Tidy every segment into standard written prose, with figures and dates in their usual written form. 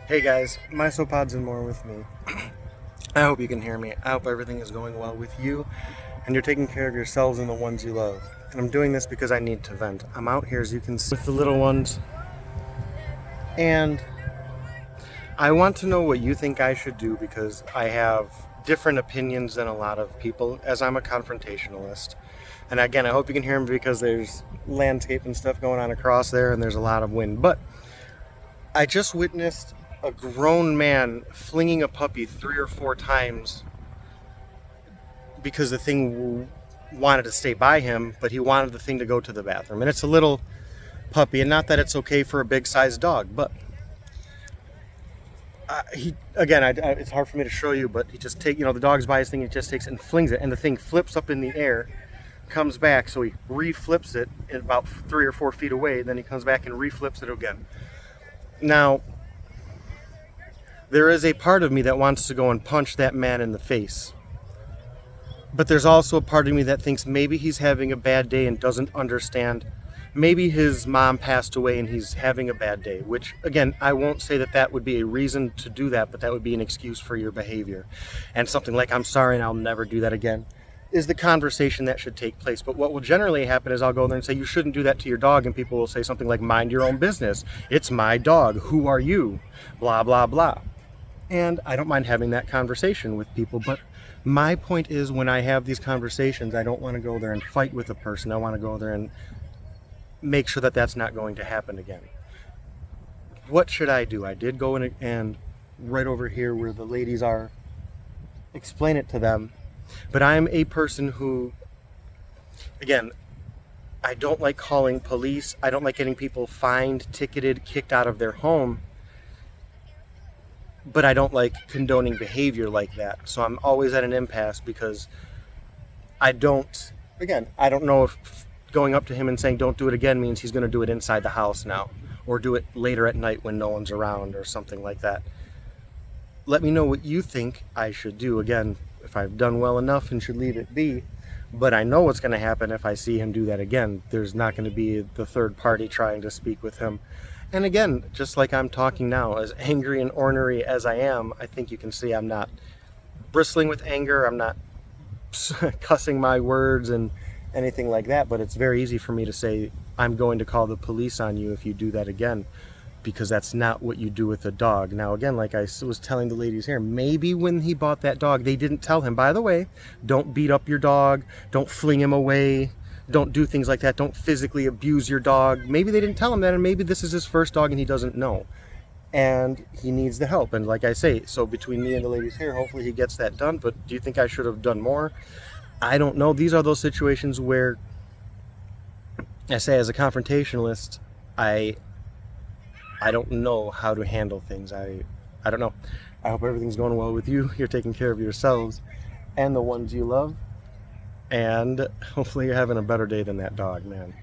Hey guys, MySoPods and more with me. I hope you can hear me. I hope everything is going well with you and you're taking care of yourselves and the ones you love. And I'm doing this because I need to vent. I'm out here, as you can see, with the little ones, and I want to know what you think I should do because I have different opinions than a lot of people, as I'm a confrontationalist. And again, I hope you can hear me because there's landscape and stuff going on across there and there's a lot of wind. But I just witnessed a grown man flinging a puppy 3 or 4 times because the thing wanted to stay by him, but he wanted the thing to go to the bathroom. And it's a little puppy, and not that it's okay for a big-sized dog, but he again, it's hard for me to show you, but he just the dog's by his thing, he just takes it and flings it, and the thing flips up in the air, comes back, so he reflips it at about 3 or 4 feet away, then he comes back and reflips it again. Now, there is a part of me that wants to go and punch that man in the face. But there's also a part of me that thinks maybe he's having a bad day and doesn't understand. Maybe his mom passed away and he's having a bad day, which, again, I won't say that that would be a reason to do that, but that would be an excuse for your behavior. And something like, I'm sorry and I'll never do that again, is the conversation that should take place. But what will generally happen is I'll go there and say, you shouldn't do that to your dog, and people will say something like, mind your own business. It's my dog. Who are you? Blah, blah, blah. And I don't mind having that conversation with people, but my point is, when I have these conversations, I don't want to go there and fight with a person. I want to go there and make sure that that's not going to happen again. What should I do? I did go in and right over here where the ladies are, explain it to them. But I'm a person who, again, I don't like calling police. I don't like getting people fined, ticketed, kicked out of their home. But I don't like condoning behavior like that. So I'm always at an impasse because I don't know if going up to him and saying don't do it again means he's going to do it inside the house now, or do it later at night when no one's around or something like that. Let me know what you think I should do. Again, if I've done well enough and should leave it be. But I know what's going to happen if I see him do that again. There's not going to be the third party trying to speak with him. And again, just like I'm talking now, as angry and ornery as I am, I think you can see I'm not bristling with anger. I'm not cussing my words and anything like that. But it's very easy for me to say, I'm going to call the police on you if you do that again, because that's not what you do with a dog. Now, again, like I was telling the ladies here, maybe when he bought that dog, they didn't tell him, by the way, don't beat up your dog, don't fling him away, don't do things like that, don't physically abuse your dog. Maybe they didn't tell him that, and maybe this is his first dog and he doesn't know. And he needs the help. And like I say, so between me and the ladies here, hopefully he gets that done. But do you think I should have done more? I don't know. These are those situations where, I say, as a confrontationalist, I don't know how to handle things. I don't know. I hope everything's going well with you. You're taking care of yourselves and the ones you love. And hopefully you're having a better day than that dog, man.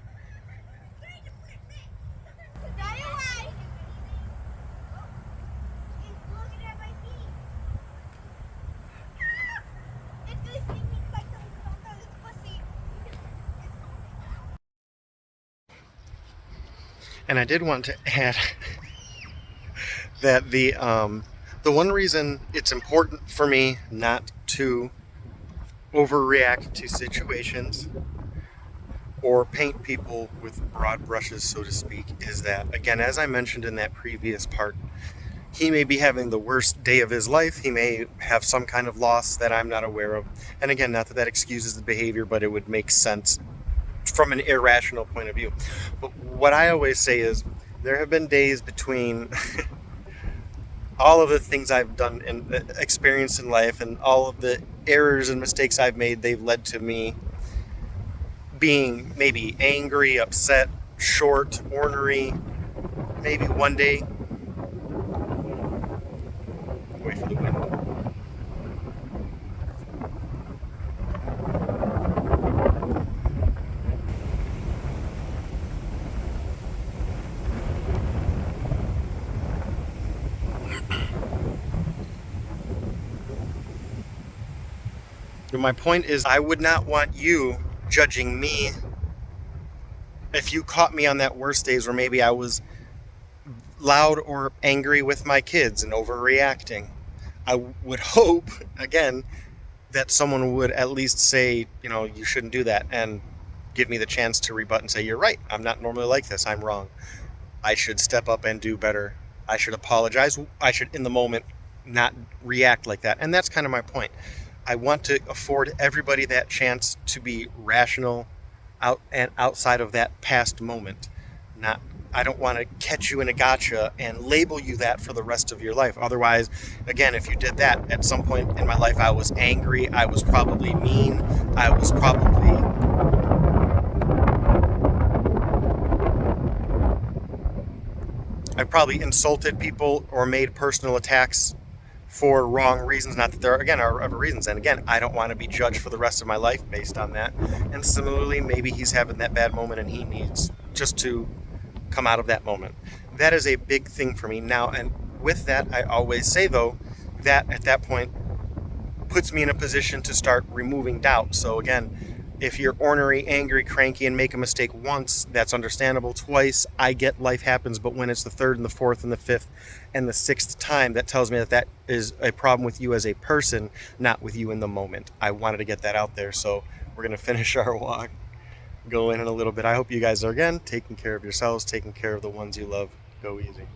And I did want to add that the one reason it's important for me not to overreact to situations or paint people with broad brushes, so to speak, is that, again, as I mentioned in that previous part, he may be having the worst day of his life. He may have some kind of loss that I'm not aware of. And again, not that that excuses the behavior, but it would make sense from an irrational point of view. But what I always say is, there have been days between all of the things I've done and experienced in life and all of the errors and mistakes I've made, they've led to me being maybe angry, upset, short, ornery. Maybe one day, wait for the wind. My point is, I would not want you judging me if you caught me on that worst days where maybe I was loud or angry with my kids and overreacting. I would hope, again, that someone would at least say, you shouldn't do that, and give me the chance to rebut and say, you're right, I'm not normally like this, I'm wrong. I should step up and do better. I should apologize. I should, in the moment, not react like that. And that's kind of my point. I want to afford everybody that chance to be rational outside of that past moment. I don't want to catch you in a gotcha and label you that for the rest of your life. Otherwise, again, if you did that at some point in my life, I was angry, I was probably mean, I probably insulted people or made personal attacks for wrong reasons. Not that there are other reasons. And again, I don't want to be judged for the rest of my life based on that. And similarly, maybe he's having that bad moment and he needs just to come out of that moment. That is a big thing for me now. And with that, I always say, though, that at that point puts me in a position to start removing doubt. So again, if you're ornery, angry, cranky, and make a mistake once, that's understandable. Twice, I get life happens, but when it's the third and the fourth and the fifth and the sixth time, that tells me that is a problem with you as a person, not with you in the moment. I wanted to get that out there, so we're going to finish our walk, go in a little bit. I hope you guys are, again, taking care of yourselves, taking care of the ones you love. Go easy.